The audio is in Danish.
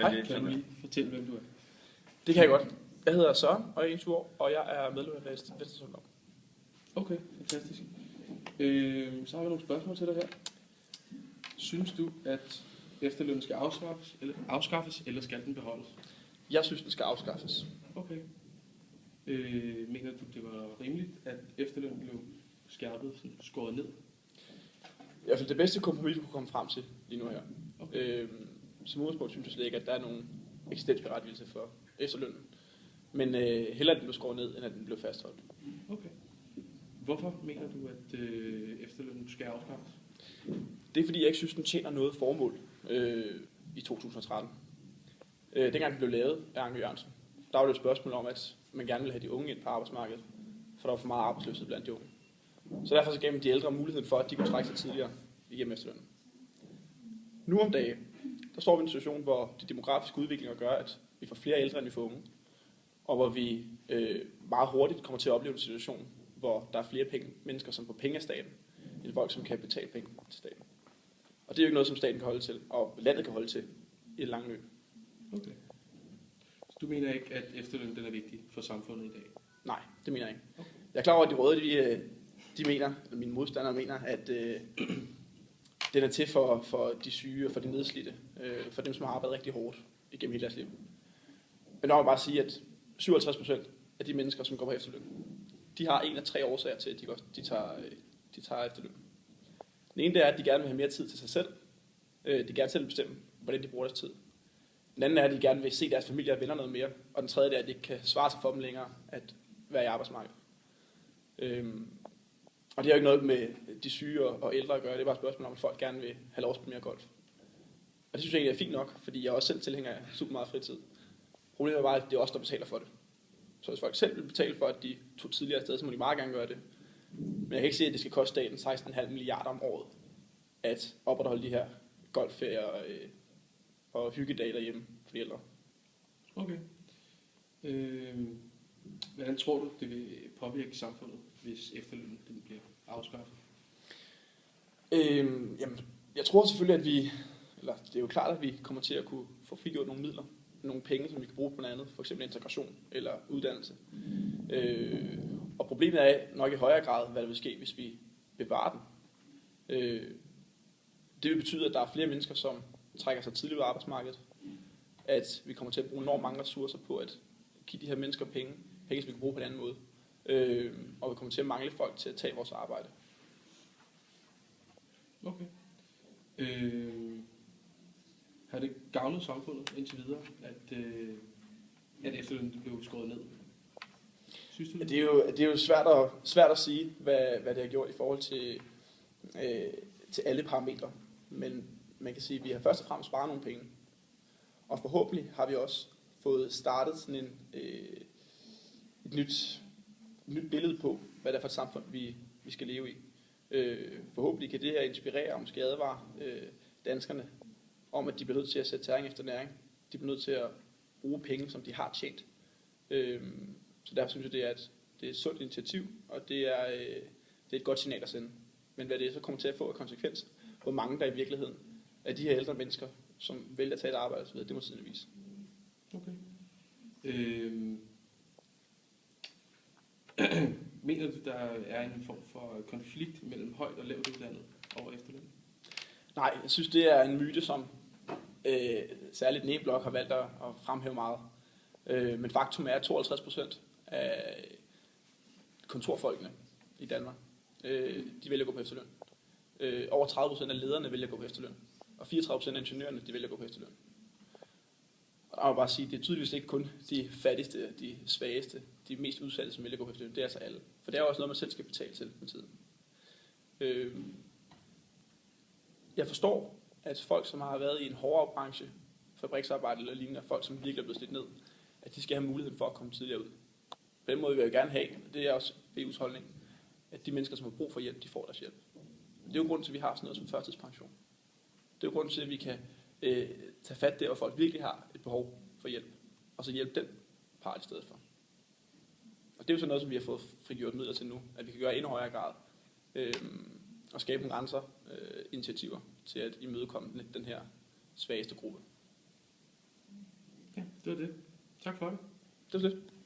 Hej, kan du lige fortælle, hvem du er? Det kan jeg godt. Jeg hedder Søren, og jeg er 21 år, og jeg er medlem af Venstres Ungdom. Okay, fantastisk. Så har vi nogle spørgsmål til dig her. Synes du, at efterlønnen skal afskaffes, eller skal den beholdes? Jeg synes, den skal afskaffes. Okay. Mener du, det var rimeligt, at efterlønnen blev skærpet, sådan skåret ned? I hvert fald det bedste kompromis, vi kunne komme frem til lige nu her. Okay. Som udgangspunkt synes jeg slet ikke, at der er nogen eksistensberettigelse for efterlønnen. Men hellere at den blev skåret ned, end at den blev fastholdt. Okay. Hvorfor mener du, at efterlønnen skal afskaffes? Det er fordi, jeg ikke synes, den tjener noget formål i 2013. Dengang den blev lavet af Anker Jørgensen, der var det et spørgsmål om, at man gerne ville have de unge ind på arbejdsmarkedet, for der var for meget arbejdsløshed blandt de unge. Så derfor så gav man de ældre muligheden for, at de kunne trække sig tidligere igennem efterlønnen. Nu om dagen, der står vi i en situation, hvor de demografiske udviklinger gør, at vi får flere ældre, end vi får unge, og hvor vi meget hurtigt kommer til at opleve en situation, hvor der er flere mennesker, som får penge af staten, end folk, som kan betale penge til staten. Og det er jo ikke noget, som staten kan holde til, og landet kan holde til i et langt løb. Okay. Så du mener ikke, at efterlønnen den er vigtig for samfundet i dag? Nej, det mener jeg ikke. Okay. Jeg er klar over, at de røde, de mener, eller mine modstandere mener, at den er til for de syge og for de nedslidte, for dem, som har arbejdet rigtig hårdt igennem hele deres liv. Men når man bare sige, at 57% af de mennesker, som går på efterløn, de har en af 3 årsager til, at de tager efterløn. Den ene er, at de gerne vil have mere tid til sig selv. De gerne selv bestemme, hvordan de bruger deres tid. Den anden er, at de gerne vil se deres familie og venner noget mere. Og den tredje er, at det ikke kan svare sig for dem længere at være i arbejdsmarkedet. Og det har jo ikke noget med de syge og ældre at gøre. Det er bare et spørgsmål om, at folk gerne vil have lov til mere golf. Og det synes jeg egentlig er fint nok, fordi jeg er også selv tilhænger af super meget fritid. Problemet er bare, at det er os, der betaler for det. Så hvis folk selv vil betale for, at de tog tidligere afsted, så må de meget gerne gøre det. Men jeg kan ikke se, at det skal koste staten 16,5 milliarder om året at opretholde de her golfferier og hyggedage derhjemme for de ældre. Okay. Hvordan tror du, det vil påvirke samfundet, hvis efterlønnen den bliver afskaffet? Jamen, jeg tror selvfølgelig, at det er jo klart, at vi kommer til at kunne få frigjort nogle midler, nogle penge, som vi kan bruge på noget andet, for eksempel integration eller uddannelse. Og problemet er nok i højere grad, hvad der vil ske, hvis vi bevarer den. Det vil betyde, at der er flere mennesker, som trækker sig tidligt ud af arbejdsmarkedet, at vi kommer til at bruge enormt mange ressourcer på at give de her mennesker penge, som vi kan bruge på en anden måde. Og vi kommer til at mangle folk til at tage vores arbejde. Okay. Har det gavnet samfundet indtil videre, at efterlønnen blev skåret ned? Synes du det? Det er jo svært at sige, hvad det har gjort i forhold til alle parametre. Men man kan sige, at vi har først og fremmest sparet nogle penge. Og forhåbentlig har vi også fået startet sådan et nyt billede på, hvad det er for et samfund, vi skal leve i. Forhåbentlig kan det her inspirere og måske advare danskerne om, at de bliver nødt til at sætte tæring efter næring. De bliver nødt til at bruge penge, som de har tjent. Så derfor synes jeg, det er et sundt initiativ, og det er et godt signal at sende. Men hvad det så kommer til at få af konsekvenser, hvor mange der i virkeligheden af de her ældre mennesker, som vælger at tage et arbejde osv., det må tiden vise. Okay. Mener du, der er en form for konflikt mellem højt og lavt uddannet over efterløn? Nej, jeg synes, det er en myte, som særligt den ene blok har valgt at fremhæve meget. Men faktum er, at 52% af kontorfolkene i Danmark, de vælger at gå på efterløn. Over 30% af lederne vælger at gå på efterløn. Og 34% af ingeniørerne, de vælger at gå på efterløn. Og jeg må bare sige, det er tydeligvis ikke kun de fattigste, de svageste, de mest udsatte, som vælger at gå på efterløn. Det er altså alle. For det er jo også noget, man selv skal betale til med tiden. Jeg forstår, at folk, som har været i en hårdere branche, fabriksarbejde eller lignende, folk, som virkelig er blevet slidt ned, at de skal have muligheden for at komme tidligere ud. På den måde vil jeg jo gerne have, og det er også VU's holdning, at de mennesker, som har brug for hjælp, de får deres hjælp. Det er jo grunden til, at vi har sådan noget som førtidspension. Det er jo grunden til, at vi kan tage fat der, hvor folk virkelig har et behov for hjælp, og så hjælpe den part i stedet for. Og det er jo sådan noget, som vi har fået frigjort midler til nu, at vi kan gøre i endnu højere grad, og skabe nogle andre initiativer til at imødekomme den her svageste gruppe. Ja, det var det. Tak for det. Det var slet.